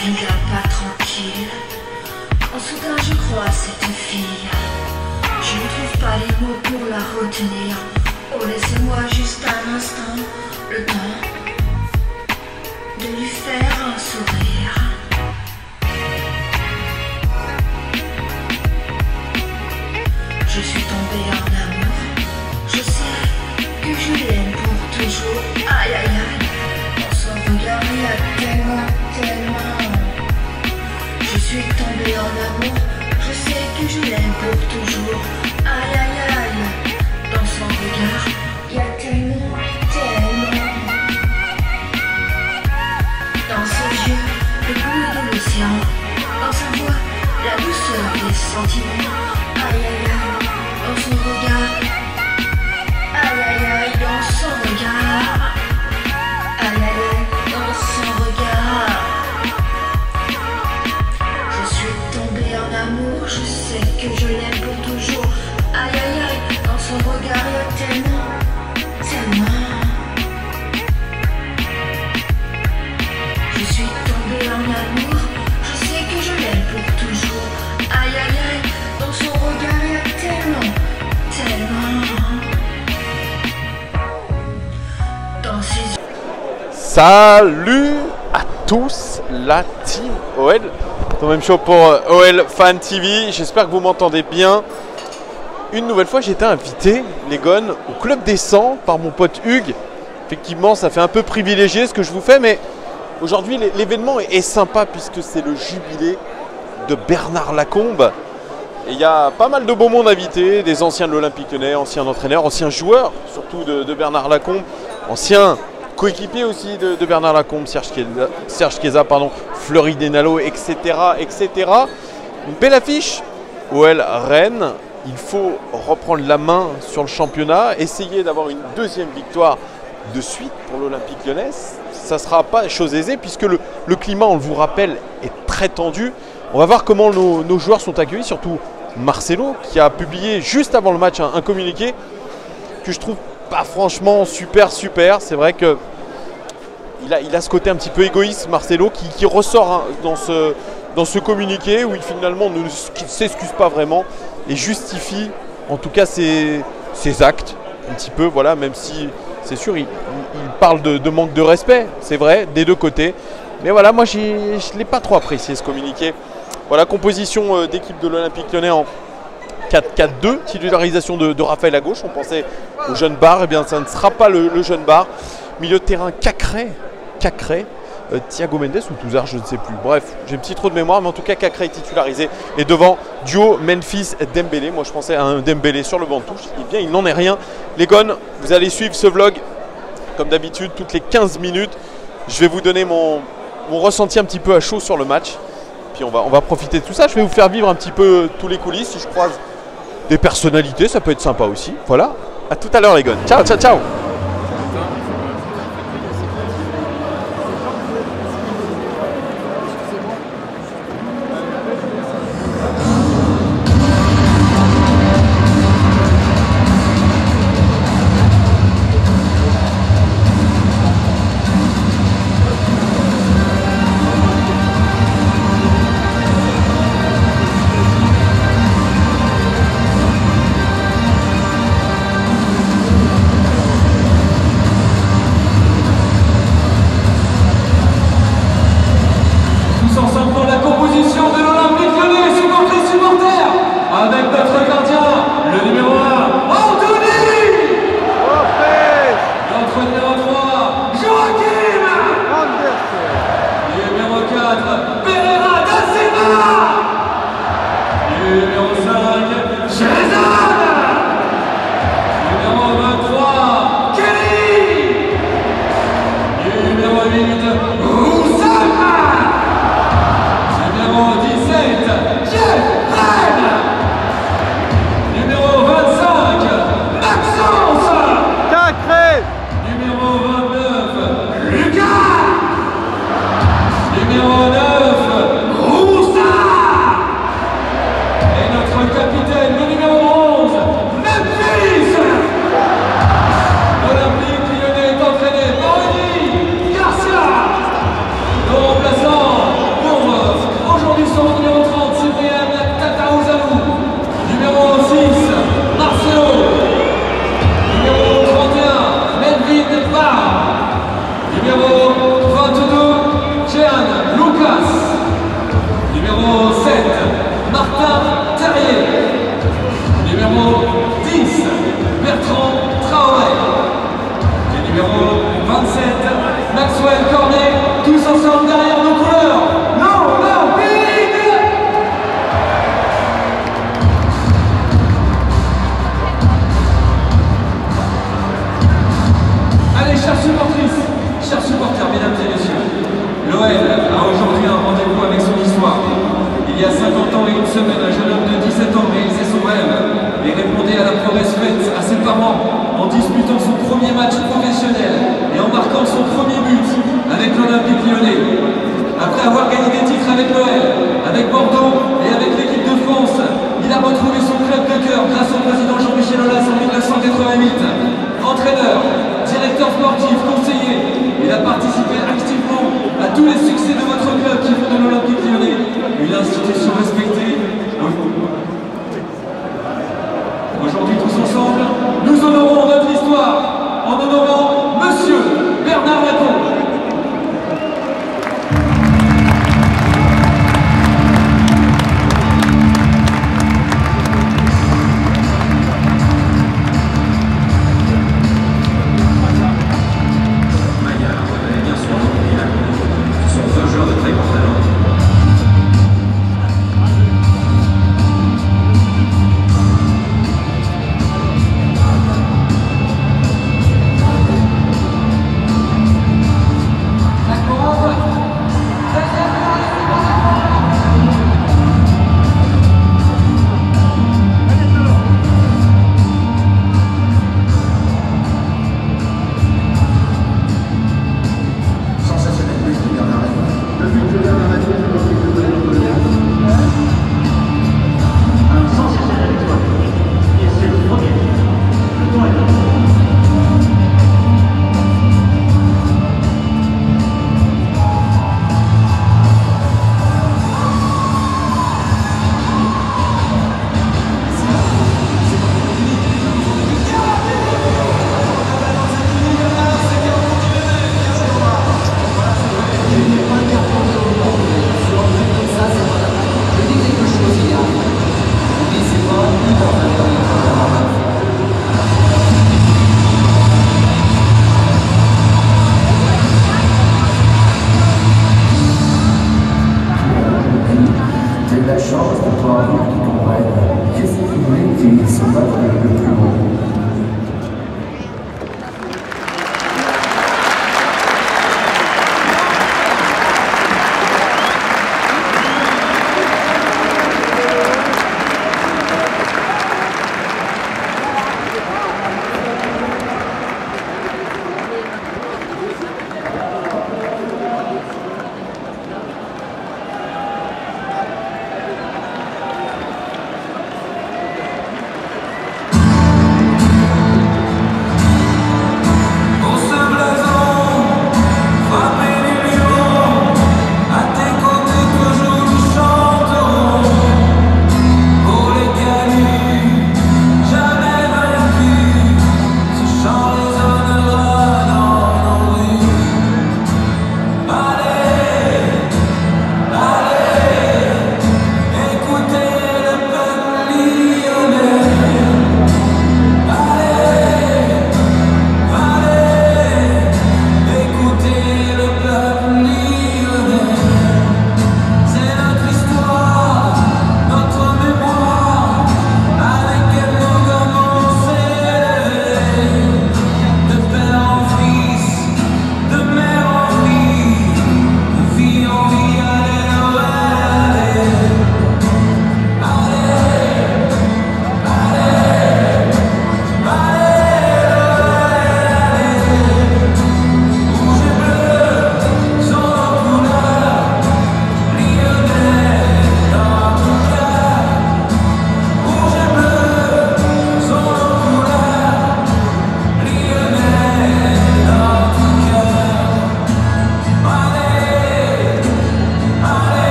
vie d'un pas tranquille. En soudain je crois à cette fille. Je ne trouve pas les mots pour la retenir. Oh laissez-moi juste un instant, le temps de lui faire un sourire. Je suis tombée en amour. Je sais que je l'aime pour toujours. Aïe aïe aïe. Dans son regard il y a tellement, tellement. Je suis tombée en amour. Je sais que je l'aime pour toujours. Aïe aïe aïe. Dans son regard il y a tellement, tellement. Dans ses yeux le bleu de l'océan. Dans sa voix la douceur des sentiments. Aïe aïe aïe. Dans son regard, aïe aïe aïe, dans son regard, aïe aïe aïe, dans son regard. Je suis tombée en amour, je sais que je l'aime pour toujours. Aïe aïe aïe, dans son regard, il y a tellement, tellement. Je suis tombée en amour, je sais que je l'aime pour toujours. Aïe aïe aïe, dans son regard, il y a tellement. Salut à tous la team OL, c'est même chaud pour OL Fan TV, j'espère que vous m'entendez bien. Une nouvelle fois j'ai été invité, les gones, au Club des 100 par mon pote Hugues. Effectivement ça fait un peu privilégié ce que je vous fais, mais aujourd'hui l'événement est sympa puisque c'est le jubilé de Bernard Lacombe. Et il y a pas mal de beau monde invité, des anciens de l'Olympique Lyonnais, anciens entraîneurs, anciens joueurs, surtout de Bernard Lacombe, anciens coéquipiers aussi de Bernard Lacombe, Serge Chiesa, Fleury Denalo, etc., etc. Une belle affiche, OL Rennes, il faut reprendre la main sur le championnat, essayer d'avoir une deuxième victoire de suite pour l'Olympique Lyonnais. Ça ne sera pas chose aisée puisque le climat, on vous rappelle, est très tendu. On va voir comment nos joueurs sont accueillis, surtout Marcelo qui a publié juste avant le match un communiqué que je trouve pas franchement super. C'est vrai que il a ce côté un petit peu égoïste, Marcelo, qui ressort dans ce communiqué où il finalement ne s'excuse pas vraiment et justifie en tout cas ses actes un petit peu, voilà, même si c'est sûr il parle de manque de respect, c'est vrai, des deux côtés. Mais voilà, moi je ne l'ai pas trop apprécié ce communiqué. Voilà, composition d'équipe de l'Olympique Lyonnais en 4-4-2, titularisation de Raphaël à gauche. On pensait au jeune Bar, eh bien ça ne sera pas le jeune Bar. Milieu de terrain Cacré, Thiago Mendes ou Touzard, je ne sais plus. Bref, j'ai un petit trou de mémoire, mais en tout cas Cacré est titularisé. Et devant, duo Memphis-Dembélé. Moi je pensais à un Dembélé sur le banc de touche. Eh bien il n'en est rien. Les gones, vous allez suivre ce vlog comme d'habitude toutes les 15 minutes. Je vais vous donner mon ressenti un petit peu à chaud sur le match. Puis on va profiter de tout ça. Je vais vous faire vivre un petit peu tous les coulisses. Si je croise des personnalités, ça peut être sympa aussi. Voilà, à tout à l'heure les gars. Ciao, ciao, ciao. disputant son premier match professionnel et en marquant son premier but avec l'Olympique Lyonnais. Après avoir gagné des titres avec l'OL, avec Bordeaux et avec l'équipe de France, il a retrouvé son club de cœur grâce au président Jean-Michel Aulas en 1988. Entraîneur, directeur sportif, conseiller, il a participé activement à tous les succès de votre club qui font de l'Olympique Lyonnais une institution respectée. Aujourd'hui, tous ensemble, nous honorons notre histoire en honorant Monsieur Bernard Lacombe.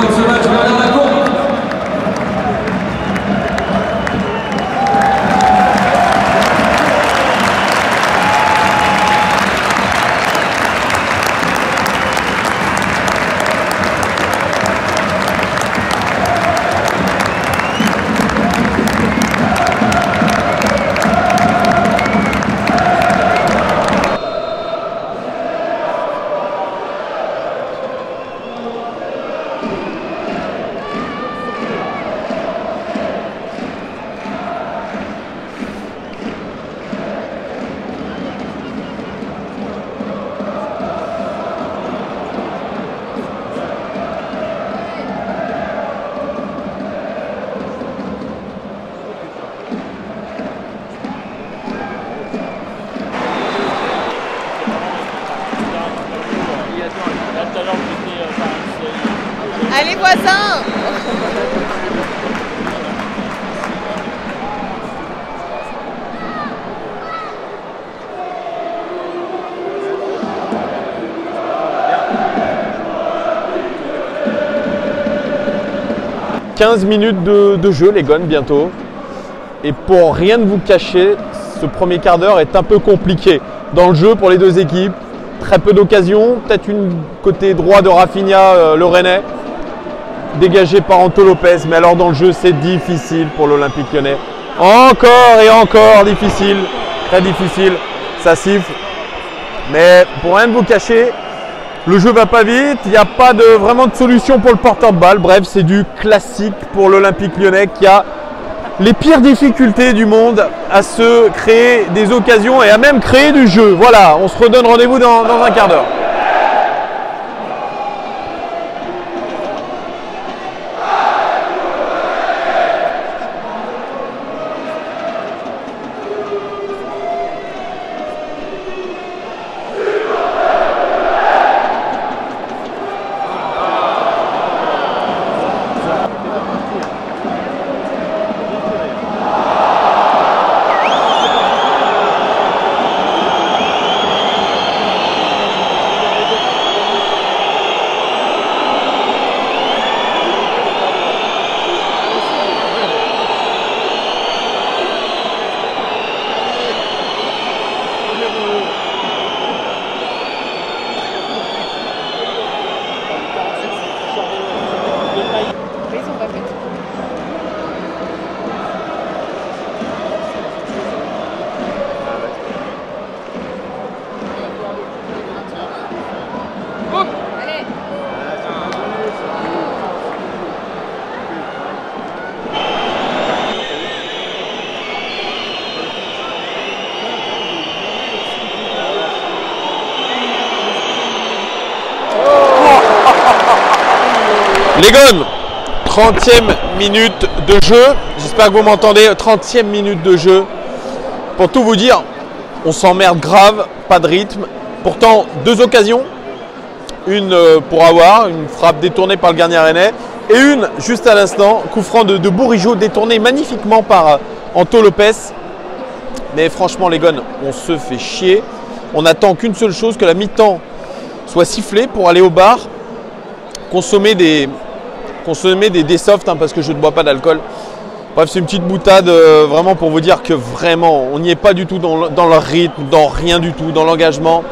de ce match, Bernard Lacombe. Allez voisins! 15 minutes de jeu les Gones bientôt. Et pour rien de vous cacher, ce premier quart d'heure est un peu compliqué dans le jeu pour les deux équipes. Très peu d'occasions, peut-être une côté droit de Rafinha, le Rennais, dégagé par Anto Lopez. Mais alors dans le jeu, c'est difficile pour l'Olympique Lyonnais. Encore et encore difficile, très difficile. Ça siffle. Mais pour rien de vous cacher, le jeu va pas vite. Il n'y a pas vraiment de solution pour le porteur de balle. Bref, c'est du classique pour l'Olympique Lyonnais qui a les pires difficultés du monde à se créer des occasions et à même créer du jeu. Voilà, on se redonne rendez-vous dans un quart d'heure. Les Gones, 30e minute de jeu. J'espère que vous m'entendez. 30e minute de jeu. Pour tout vous dire, on s'emmerde grave, pas de rythme. Pourtant, deux occasions. Une pour avoir, une frappe détournée par le gardien rennais. Et une, juste à l'instant, coup franc de Bourigeaud, détourné magnifiquement par Anto Lopez. Mais franchement, les Gones, on se fait chier. On n'attend qu'une seule chose, que la mi-temps soit sifflée pour aller au bar, consommer des softs, hein, parce que je ne bois pas d'alcool. Bref, c'est une petite boutade vraiment pour vous dire que vraiment, on n'y est pas du tout dans le rythme, dans rien du tout, dans l'engagement.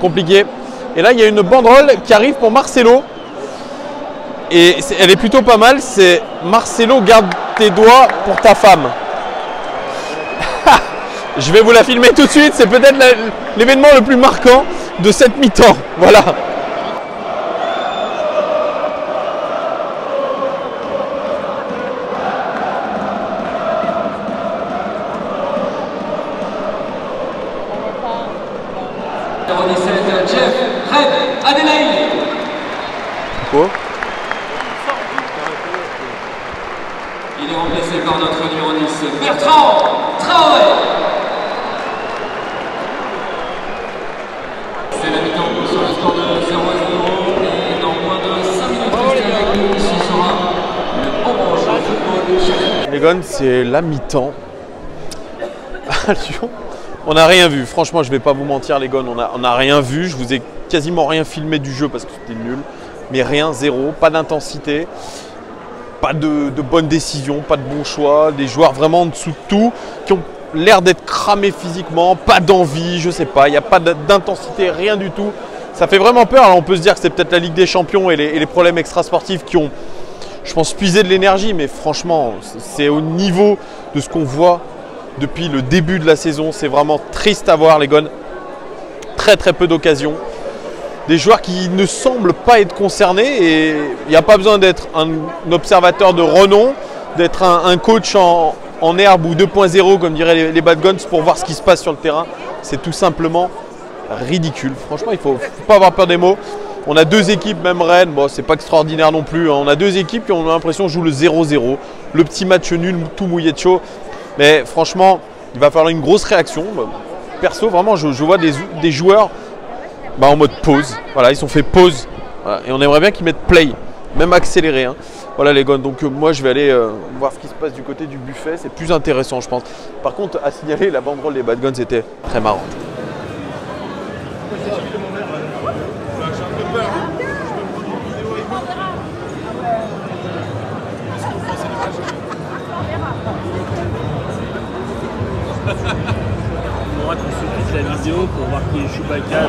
Compliqué. Et là, il y a une banderole qui arrive pour Marcelo. Et elle est plutôt pas mal. C'est Marcelo, garde tes doigts pour ta femme. Je vais vous la filmer tout de suite. C'est peut-être l'événement le plus marquant de cette mi-temps. Voilà. Numéro 17, Jeff Red Adelaide. Quoi ? Il est remplacé par notre numéro 10, Bertrand Traoré. C'est la mi-temps sur le score de 0-0 et dans moins de 5 minutes restées avec nous, ce sera le Orange Football. Les Gones, c'est la mi-temps. À Lyon. On n'a rien vu, franchement je ne vais pas vous mentir les Gones, on n'a rien vu, je vous ai quasiment rien filmé du jeu parce que c'était nul. mais rien, zéro, pas d'intensité, pas de bonnes décisions, pas de bons choix, des joueurs vraiment en dessous de tout, qui ont l'air d'être cramés physiquement, pas d'envie, je sais pas, il n'y a pas d'intensité, rien du tout. Ça fait vraiment peur. Alors on peut se dire que c'est peut-être la Ligue des Champions et les problèmes extrasportifs qui ont, je pense, puisé de l'énergie, mais franchement, c'est au niveau de ce qu'on voit depuis le début de la saison. C'est vraiment triste à voir, les Gones. Très peu d'occasions. Des joueurs qui ne semblent pas être concernés et il n'y a pas besoin d'être un observateur de renom, d'être un coach en herbe ou 2.0 comme diraient les Bad Guns pour voir ce qui se passe sur le terrain. C'est tout simplement ridicule. Franchement, il ne faut pas avoir peur des mots. On a deux équipes, même Rennes, bon, c'est pas extraordinaire non plus. Hein. On a deux équipes qui ont l'impression jouer le 0-0. Le petit match nul, tout mouillé de chaud. Mais franchement, il va falloir une grosse réaction. Perso, vraiment, je vois des joueurs en mode pause. Voilà, ils ont fait pause. Voilà. Et on aimerait bien qu'ils mettent play, même accéléré. Hein. Voilà les gars, donc moi je vais aller voir ce qui se passe du côté du buffet. C'est plus intéressant, je pense. Par contre, à signaler, la banderole des Bad Guns était très marrante. On va consulter la vidéo pour voir qui est Chewbacca.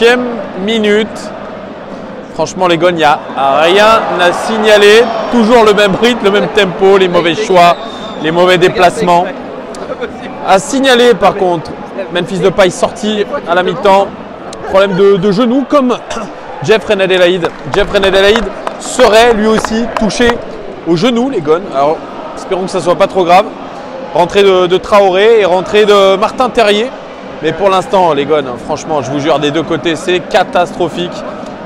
e minute. Franchement, les Gones, il n'y a rien à signaler. Toujours le même rythme, le même tempo, les mauvais choix, les mauvais déplacements. À signaler, par contre, Memphis Depay sorti à la mi-temps. Problème de genou, comme Jeff Reine-Adélaïde. Jeff Reine-Adélaïde serait lui aussi touché au genou, les Gones. Alors, espérons que ça ne soit pas trop grave. Rentrée de Traoré et rentrée de Martin Terrier. Mais pour l'instant, les Gones, franchement, je vous jure, des deux côtés, c'est catastrophique.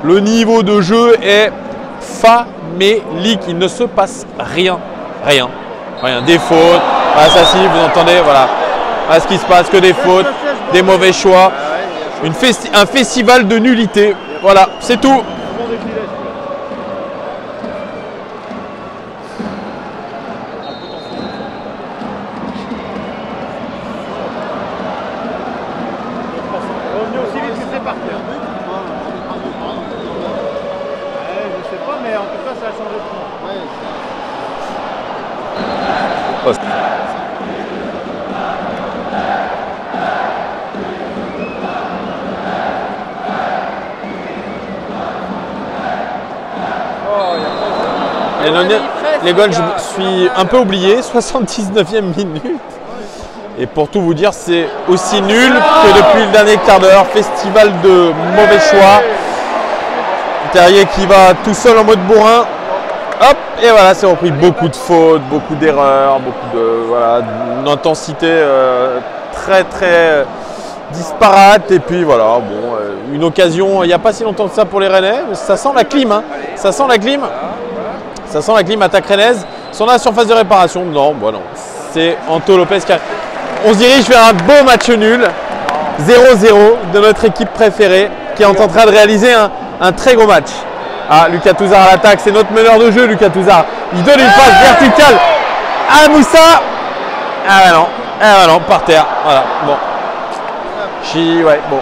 Le niveau de jeu est famélique. Il ne se passe rien. Des fautes. Voilà, ça si, vous entendez, voilà. Voilà ce qui se passe, que des fautes, des mauvais choix. Un festival de nullité. Voilà, c'est tout. Les Gones, je suis un peu oublié, 79e minute. Et pour tout vous dire, c'est aussi nul que depuis le dernier quart d'heure. Festival de mauvais choix. Terrier qui va tout seul en mode bourrin. Hop, et voilà, c'est repris. Beaucoup de fautes, beaucoup d'erreurs, une intensité très disparate. Et puis voilà, bon, une occasion, il n'y a pas si longtemps que ça pour les Rennais. Ça sent la clim, hein. Ça sent la clim. Ça sent la clim, attaque rennaise. Sont la surface de réparation. Non, bon non. C'est Anto Lopez qui a... On se dirige vers un beau match nul. 0-0 de notre équipe préférée qui est en train de réaliser un très gros match. Ah, Lucas Touzard à l'attaque. C'est notre meneur de jeu, Lucas Touzard. Il donne une passe verticale à Moussa. Ah bah non, par terre. Voilà, bon. Ouais, bon.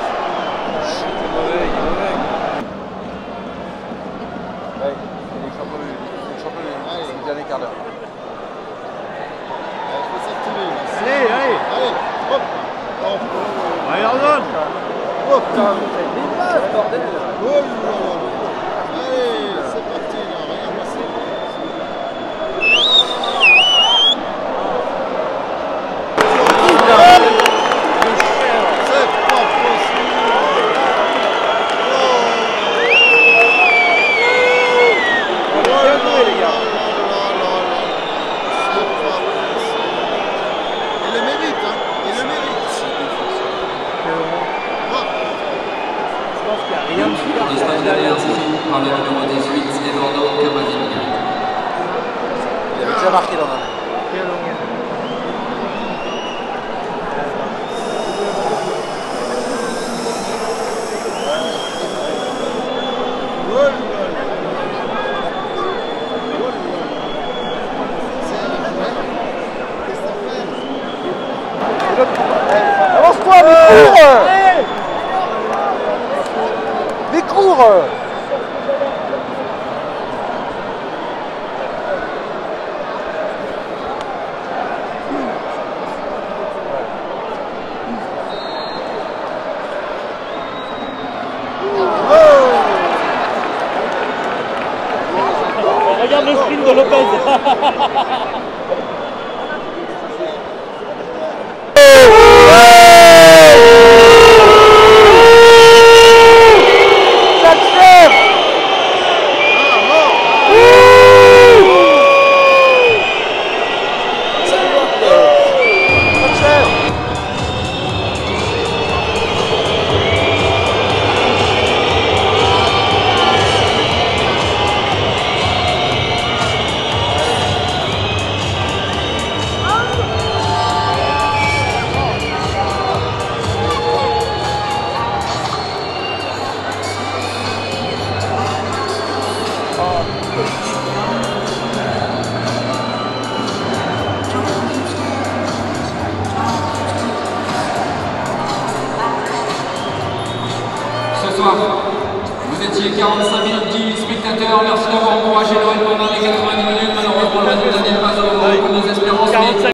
Bonjour. Regarde le sprint de Lopez. Ce soir, vous étiez 45 000 spectateurs. Merci d'avoir encouragé Noël pendant